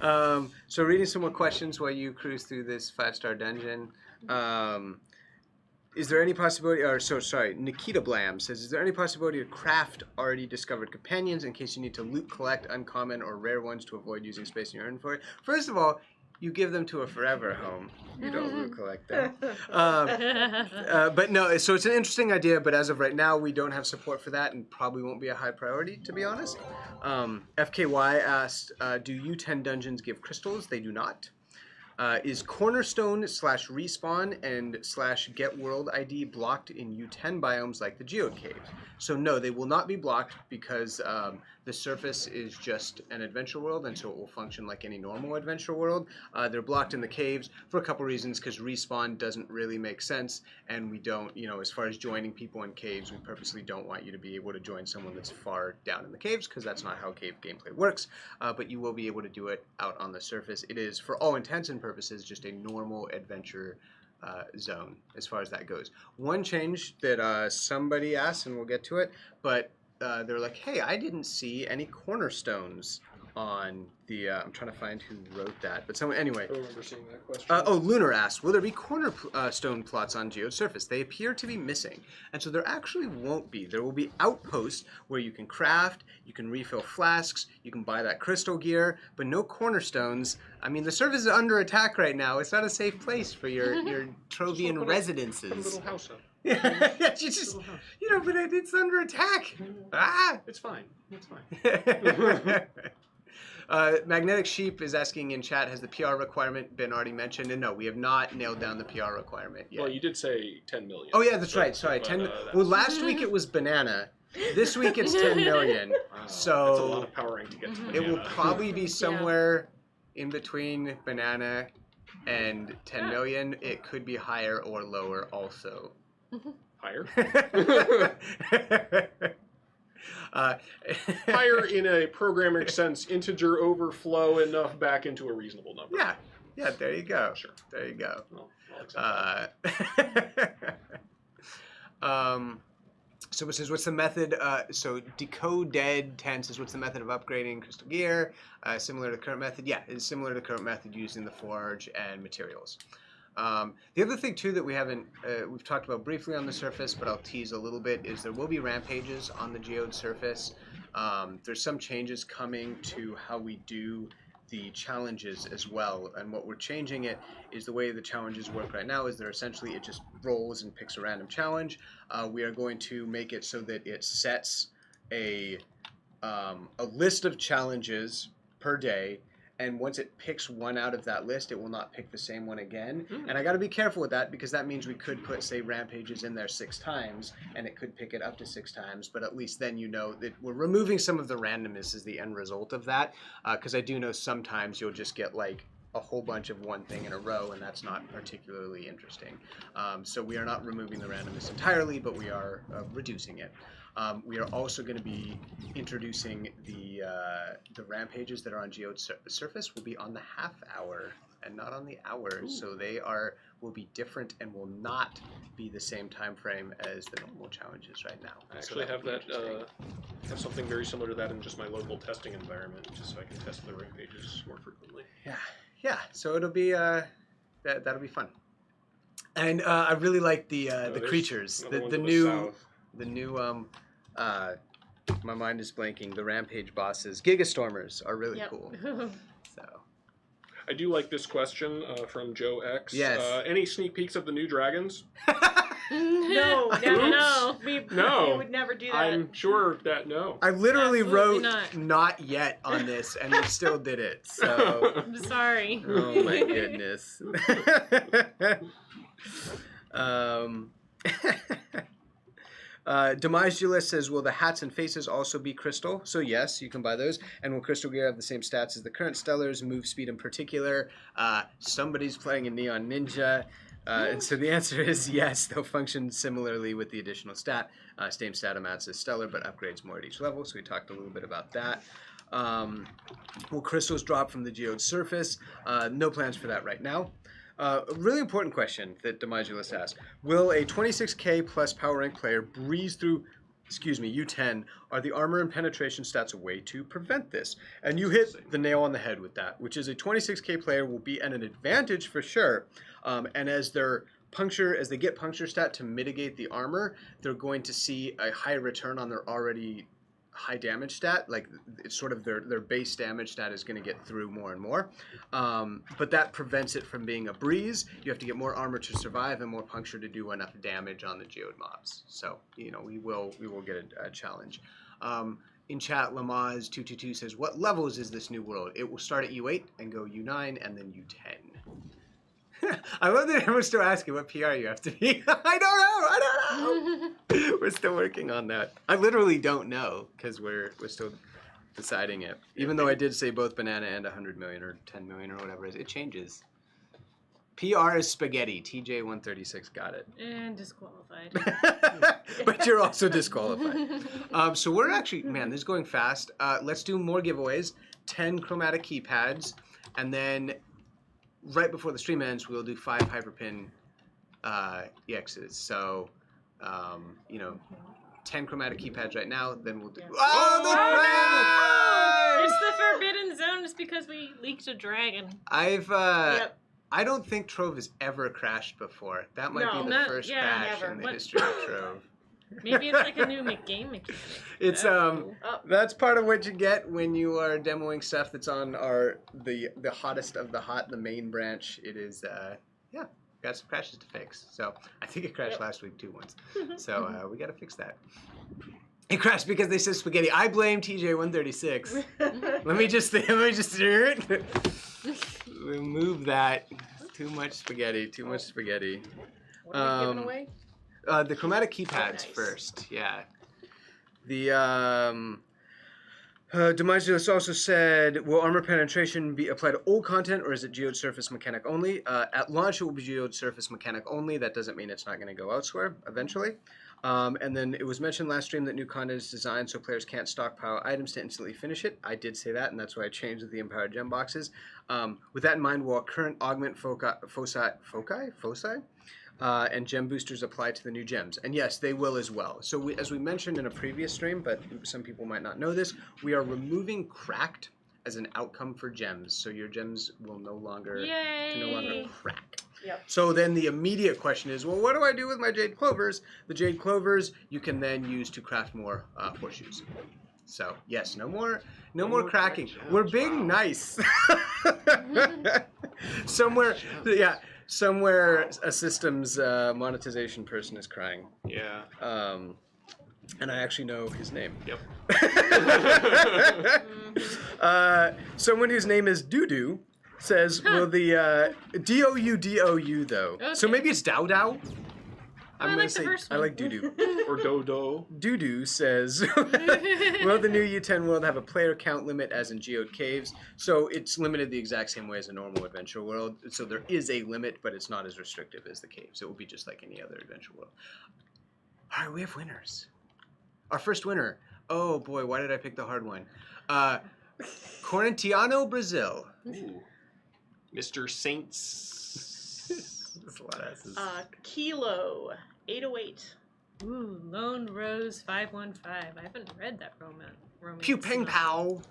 So reading some more questions while you cruise through this 5-star dungeon. Is there any possibility, Nikita Blam says, is there any possibility to craft already discovered companions in case you need to loot, collect uncommon or rare ones to avoid using space in your inventory? First of all, you give them to a forever home. You don't loot collect them. But no, so it's an interesting idea, but as of right now, we don't have support for that and probably won't be a high priority, to be honest. FKY asked, do U10 dungeons give crystals? They do not. Is Cornerstone /respawn and /get world ID blocked in U10 biomes like the Geode Caves? So no, they will not be blocked because the surface is just an adventure world, and so it will function like any normal adventure world. They're blocked in the caves for a couple reasons, because respawn doesn't really make sense, and we don't, as far as joining people in caves, we purposely don't want you to be able to join someone that's far down in the caves, because that's not how cave gameplay works, but you will be able to do it out on the surface. It is, for all intents and purposes, just a normal adventure zone as far as that goes. One change that somebody asked, and we'll get to it, but they're like, hey, I didn't see any cornerstones on the, I'm trying to find who wrote that, but someone, anyway. I remember seeing that question. Lunar asked, will there be cornerstone plots on Geode's surface? They appear to be missing, and so there actually won't be. There will be outposts where you can craft, you can refill flasks, you can buy that crystal gear, but no cornerstones. I mean, the surface is under attack right now. It's not a safe place for your Trovian residences. Put a little house up. Yeah, you just, but it's under attack. Ah! It's fine. It's fine. Magnetic Sheep is asking in chat, has the PR requirement been already mentioned? And no, we have not nailed down the PR requirement yet. Well, you did say 10 million. Oh yeah, that's right. Sorry, 10. Well, last week it was banana. This week it's 10 million. Wow, so that's a lot of powering to get to banana. It will probably be somewhere in between banana and 10 million. It could be higher or lower also. Higher? Higher in a programming sense, integer overflow enough back into a reasonable number. Yeah, there you go. Sure. There you go. Well, I'll accept that. So it says, what's the method? So Decode Dead 10 says, what's the method of upgrading crystal gear? Similar to the current method? Yeah, it's similar to the current method using the forge and materials. The other thing too that we haven't, we've talked about briefly on the surface, but I'll tease a little bit, is there will be rampages on the geode surface. There's some changes coming to how we do the challenges as well, and what we're changing it is the way the challenges work right now is they're essentially, it just rolls and picks a random challenge. We are going to make it so that it sets a list of challenges per day, and once it picks one out of that list, it will not pick the same one again. And I got to be careful with that, because that means we could put, say, rampages in there 6 times, and it could pick it up to 6 times, but at least then you know that we're removing some of the randomness as the end result of that, because I do know sometimes you'll just get like a whole bunch of one thing in a row, and that's not particularly interesting. So we are not removing the randomness entirely, but we are reducing it. We are also going to be introducing the Rampages that are on Geode's surface will be on the half hour and not on the hour. Ooh. So they will be different and will not be the same time frame as the normal challenges right now. I actually have have something very similar to that in just my local testing environment, just so I can test the Rampages more frequently. Yeah. So it'll be that'll be fun. And I really like the creatures, the new my mind is blanking. The Rampage bosses, Gigastormers, are really cool. So. I do like this question from Joe X. Yes. Any sneak peeks of the new dragons? No. We would never do that. I'm sure that no. I literally wrote not. not yet on this, and we still did it. So I'm sorry. Oh my goodness. Demagula says, will the hats and faces also be crystal? So yes, you can buy those. And will crystal gear have the same stats as the current stellars, move speed in particular? Somebody's playing a Neon Ninja. And so the answer is yes, they'll function similarly with the additional stat. Same stat amounts as stellar, but upgrades more at each level. So we talked a little bit about that. Will crystals drop from the geode surface? No plans for that right now. A really important question that Demagulus asked. Will a 26k plus power rank player breeze through, U10? Are the armor and penetration stats a way to prevent this? And you hit the nail on the head with that, which is a 26k player will be at an advantage for sure. And as they get puncture stat to mitigate the armor, they're going to see a high return on their already high damage stat. Like, it's sort of their base damage stat is going to get through more and more, but that prevents it from being a breeze. You have to get more armor to survive and more puncture to do enough damage on the geode mobs. So we will get a challenge. In chat, Lamaz222 says, what levels is this new world? It will start at U8 and go U9 and then U10. I love that everyone's still asking what PR you have to be. I don't know. We're still working on that. I literally don't know because we're still deciding it. Even though I did say both banana and 100 million or 10 million or whatever it is, it changes. PR is spaghetti. TJ136 got it. And disqualified. But you're also disqualified. So we're actually, man, this is going fast. Let's do more giveaways. 10 chromatic keypads, and then right before the stream ends, we'll do 5 Hyperpin EXs. So, 10 chromatic keypads right now, then we'll do... Oh, no! It's the Forbidden Zone just because we leaked a dragon. I don't think Trove has ever crashed before. That might be the first crash in the history of Trove. Maybe it's like a new game mechanic. It's that's part of what you get when you are demoing stuff that's on the hottest of the hot, the main branch. It is got some crashes to fix. So I think it crashed last week too once. So we got to fix that. It crashed because they said spaghetti. I blame TJ136. let me just remove that. Too much spaghetti. What are we giving away? The chromatic keypads first, yeah. The Demagulus also said, will armor penetration be applied to all content, or is it geode surface mechanic only? At launch, it will be geode surface mechanic only. That doesn't mean it's not going to go elsewhere eventually. And then it was mentioned last stream that new content is designed so players can't stockpile items to instantly finish it. I did say that, and that's why I changed the empowered gem boxes. With that in mind, will current augment foci and gem boosters apply to the new gems? And yes, they will as well. So as we mentioned in a previous stream, but some people might not know this, we are removing cracked as an outcome for gems. So your gems will no longer crack. Yep. So then the immediate question is, well, what do I do with my jade clovers? The jade clovers you can then use to craft more horseshoes. So yes, no more cracking. We're being nice. Somewhere a systems monetization person is crying. Yeah. And I actually know his name. Yep. Someone whose name is Doodoo says, will the D-O-U though? Okay. So maybe it's Dow Dow? I like the first I one. like Doodoo. Or Dodo. Doodoo says, will the new U10 world have a player count limit as in Geode Caves? So it's limited the exact same way as a normal adventure world. So there is a limit, but it's not as restrictive as the caves. It will be just like any other adventure world. All right, we have winners. Our first winner. Oh boy, why did I pick the hard one? Corinthiano, Brazil. Ooh. Mr. Saints. That's a lot of S's. Kilo 808. Ooh, Lone Rose 515. I haven't read that romance. Pew Peng Pow.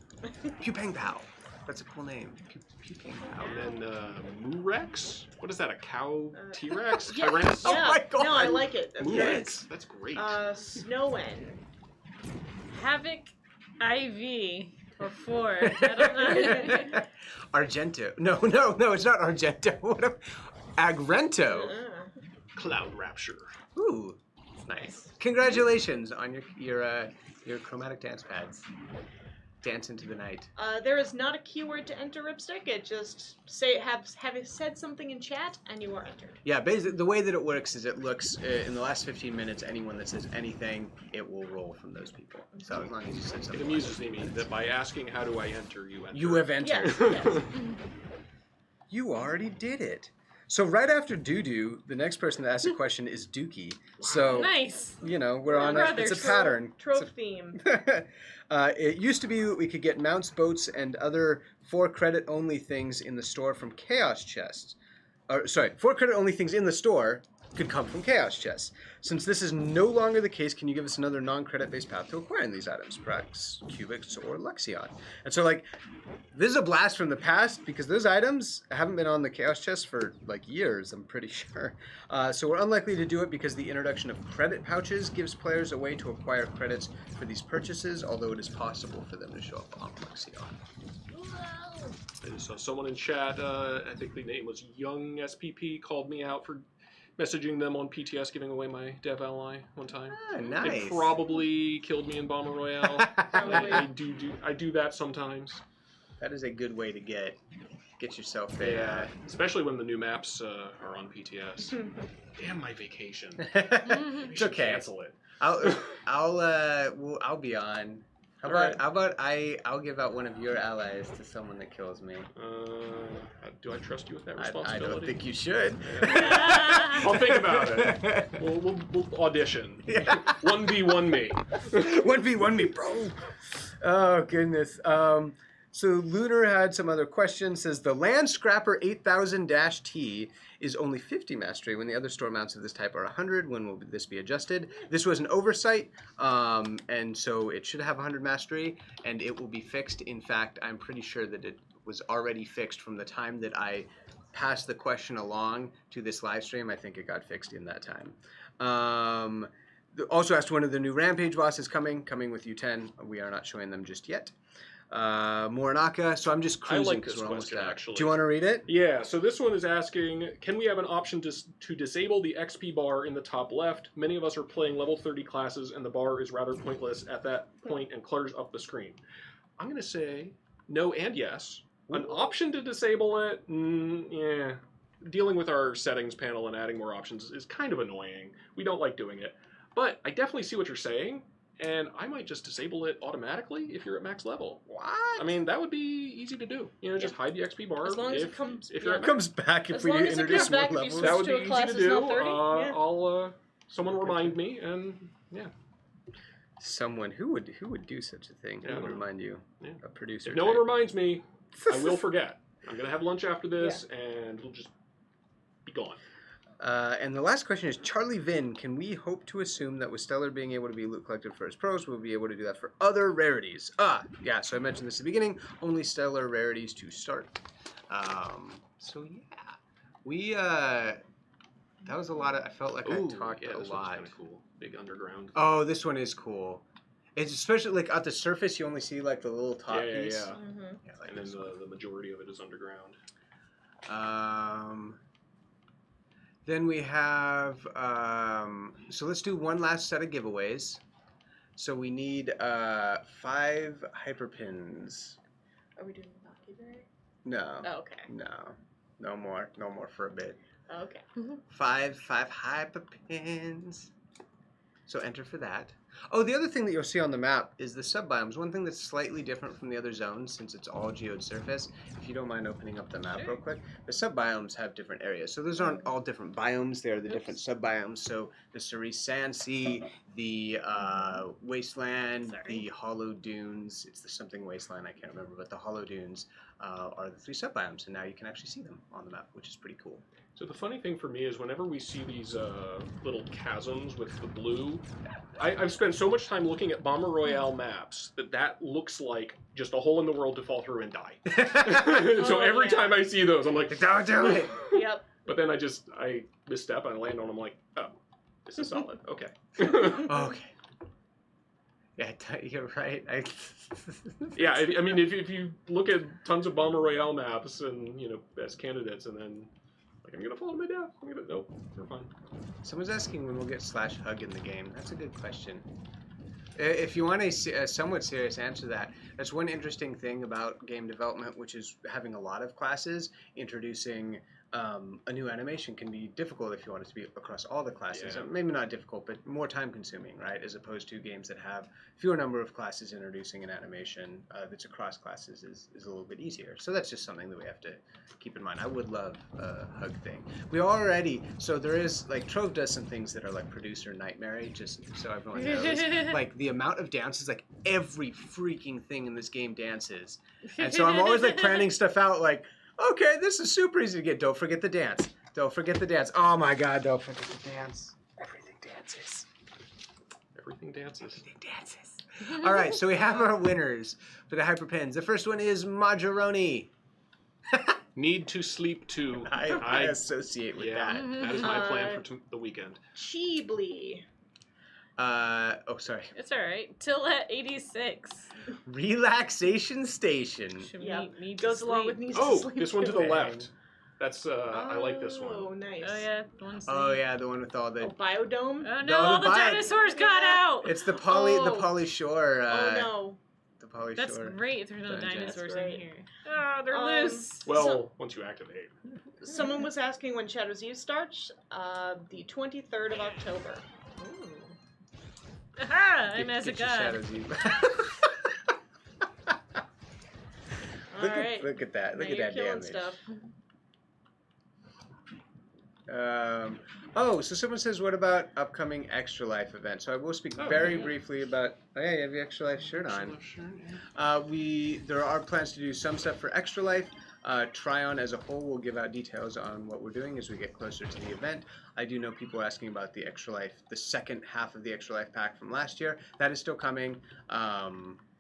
Pew Peng Pow. That's a cool name. Pew Peng Pow. And then Murex? What is that, a cow T-Rex? Yeah. Tyrannosaurus? Oh my God. No, I like it. That's Murex. That's great. Snowen. Havoc IV or 4. I don't know. Argento. No, it's not Argento. What Agrento. Cloud Rapture. Ooh, nice. Congratulations on your chromatic dance pads. Dance into the night. There is not a keyword to enter Ripstick. It just have said something in chat and you are entered. Yeah, basically the way that it works is it looks in the last 15 minutes. Anyone that says anything, it will roll from those people. So as long as you said something. It amuses me that by asking how do I enter, you enter. You have entered. Yes. You already did it. So right after Doodoo, the next person that asks a question is Dookie. So Nice. you know we're on brothers. it's a pattern. Trove theme. It used to be that we could get mounts, boats, and other 4-credit only things in the store from Chaos Chests. 4-credit only things in the store could come from Chaos Chests. Since this is no longer the case, can you give us another non-credit based path to acquiring these items? Perhaps Cubics or Luxion. And so, like, this is a blast from the past because those items haven't been on the Chaos Chest for, like, years, I'm pretty sure. So we're unlikely to do it because the introduction of credit pouches gives players a way to acquire credits for these purchases, although it is possible for them to show up on Luxion. I just saw someone in chat, I think the name was Young SPP, called me out for messaging them on PTS giving away my dev ally one time. Ah, nice. They probably killed me in Bomber Royale. I do that sometimes. That is a good way to get yourself a... Yeah, especially when the new maps are on PTS. Damn my vacation. It's okay. Cancel it. I'll be on. How about I'll give out one of your allies to someone that kills me? Do I trust you with that I responsibility? don't think you should. I'll think about it. We'll audition. Yeah. 1v1 me. 1v1 me, bro. Oh goodness. So Lunar had some other questions. Says the Land Scrapper 8000-T is only 50 mastery when the other store mounts of this type are 100. When will this be adjusted? This was an oversight, and so it should have 100 mastery, and it will be fixed. In fact, I'm pretty sure that it was already fixed from the time that I passed the question along to this live stream. I think it got fixed in that time. Also asked when are the new Rampage bosses coming with U10. We are not showing them just yet. Morinaka, so I'm just cruising. I like this we're almost question, out. actually. Do you want to read it? Yeah, so this one is asking, can we have an option to disable the XP bar in the top left? Many of us are playing level 30 classes, and the bar is rather pointless at that point and clutters up the screen. I'm going to say no and yes. An option to disable it, yeah. Dealing with our settings panel and adding more options is kind of annoying. We don't like doing it. But I definitely see what you're saying. And I might just disable it automatically if you're at max level. What? I mean, that would be easy to do. You know, just hide the XP bar. As long as it comes, if you're It comes back if As we long as it introduce comes more back if you levels. switch that would to be a easy class to that's do. not 30, yeah. I'll someone remind me, and yeah. Someone who would do such a thing? Yeah, Who I would don't know. remind you? Yeah. A producer. If no one type. reminds me, I will forget. I'm gonna have lunch after this, and we'll just be gone. And the last question is, Charlie Vin, can we hope to assume that with Stellar being able to be loot collected for its pros, we'll be able to do that for other rarities? Yeah, so I mentioned this at the beginning, only Stellar rarities to start. So yeah, we, that was a lot of, I felt like I talked a this lot. Kind of cool. Big underground. Oh, this one is cool. It's especially, like, at the surface, you only see, like, the little top piece. Yeah. Mm-hmm. Yeah, like And then this one. the majority of it is underground. Then we have, so let's do one last set of giveaways. So we need 5 hyperpins. Are we doing the Valkyrie? No. Oh, okay. No. No more for a bit. Okay. 5 hyper pins. So enter for that. Oh, the other thing that you'll see on the map is the subbiomes. One thing that's slightly different from the other zones, since it's all geode surface, if you don't mind opening up the map real quick, the subbiomes have different areas. So those aren't all different biomes, they are the different subbiomes. So the Cerise Sand Sea, the Wasteland, the Hollow Dunes, it's the something Wasteland, I can't remember, but the Hollow Dunes are the 3 subbiomes, and now you can actually see them on the map, which is pretty cool. So the funny thing for me is whenever we see these little chasms with the blue, I've spent so much time looking at Bomber Royale maps that looks like just a hole in the world to fall through and die. So every time I see those, I'm like, don't do it. Yep. But then I misstep and I land on them like, oh, this is solid. Okay. Okay. Yeah, you're right. Yeah, I mean, if you look at tons of Bomber Royale maps and, best candidates, and then I'm gonna fall to my death. Nope, we're fine. Someone's asking when we'll get /hug in the game. That's a good question. If you want a somewhat serious answer to that, that's one interesting thing about game development, which is having a lot of classes. Introducing a new animation can be difficult if you want it to be across all the classes. Yeah. Maybe not difficult, but more time consuming, right? As opposed to games that have fewer number of classes. Introducing an animation that's across classes is a little bit easier. So that's just something that we have to keep in mind. I would love a hug thing. We already, so there is, like, Trove does some things that are like producer nightmare, just so everyone knows. Like, the amount of dances, like every freaking thing in this game dances. And so I'm always like planning stuff out like, okay, this is super easy to get. Don't forget the dance. Don't forget the dance. Oh my god, don't forget the dance. Everything dances. Everything dances. Everything dances. All right, so we have our winners for the hyperpins. The first one is Majaroni. Need to sleep too. I associate with that. That is my plan for the weekend. Cheebly. Oh, sorry. It's all right. Till at 86. Relaxation Station. Yep. Need Goes to along sleep. with needs Oh, to sleep. this one to the Okay. left. That's I like this Oh, one. nice. Oh yeah, the one. Oh yeah, the one with all the. Oh, Biodome? Oh no, No, all the the bio- dinosaurs got out. It's the Oh. Polly Shore. Oh, no. The Polly That's Shore. great if there's no Dungeon. dinosaurs That's in great. here. Ah, they're loose. Well, once you activate. Someone was asking when Shadow's Eve starts. The 23rd of October. Ooh. Aha! I'm Get as a your god. shadows, you- All right. Look at that. Look Now at you're that killing damage. stuff. Oh, so someone says, what about upcoming Extra Life events? So I will speak very briefly about. Oh yeah, you have your Extra Life shirt on. There are plans to do some stuff for Extra Life. Tryon as a whole will give out details on what we're doing as we get closer to the event. I do know people are asking about the Extra Life, the second half of the Extra Life pack from last year. That is still coming.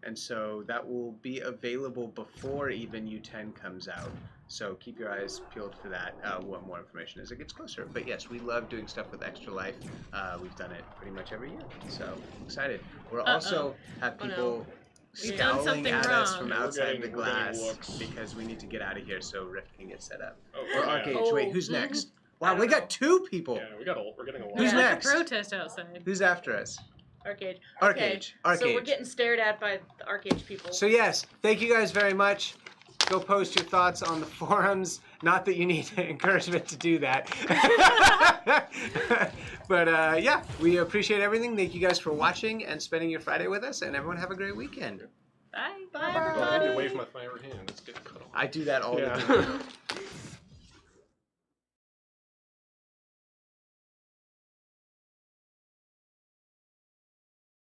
And so that will be available before even U10 comes out. So keep your eyes peeled for that. Want more information as it gets closer. But yes, we love doing stuff with Extra Life. We've done it pretty much every year. So excited. We'll also have people We've done scowling something at us wrong. from We're outside the getting- we're getting glass looks. because we need to get out of here so Rift can get set up. Oh, Or yeah. Arcade. Oh. Wait, who's next? Wow, don't we know. got 2 people. Yeah, we're getting a lot. Who's There's next? like a protest outside. Who's after us? Arcade. Arcade. Okay. So we're Arcade. getting stared at by the Arcade people. So yes, thank you guys very much. Go post your thoughts on the forums. Not that you need encouragement to do that. But yeah, we appreciate everything. Thank you guys for watching and spending your Friday with us. And everyone have a great weekend. Bye. Bye, Oh, I need everybody. to wave my fire hand. It's getting cut off. I do that all the Yeah. time.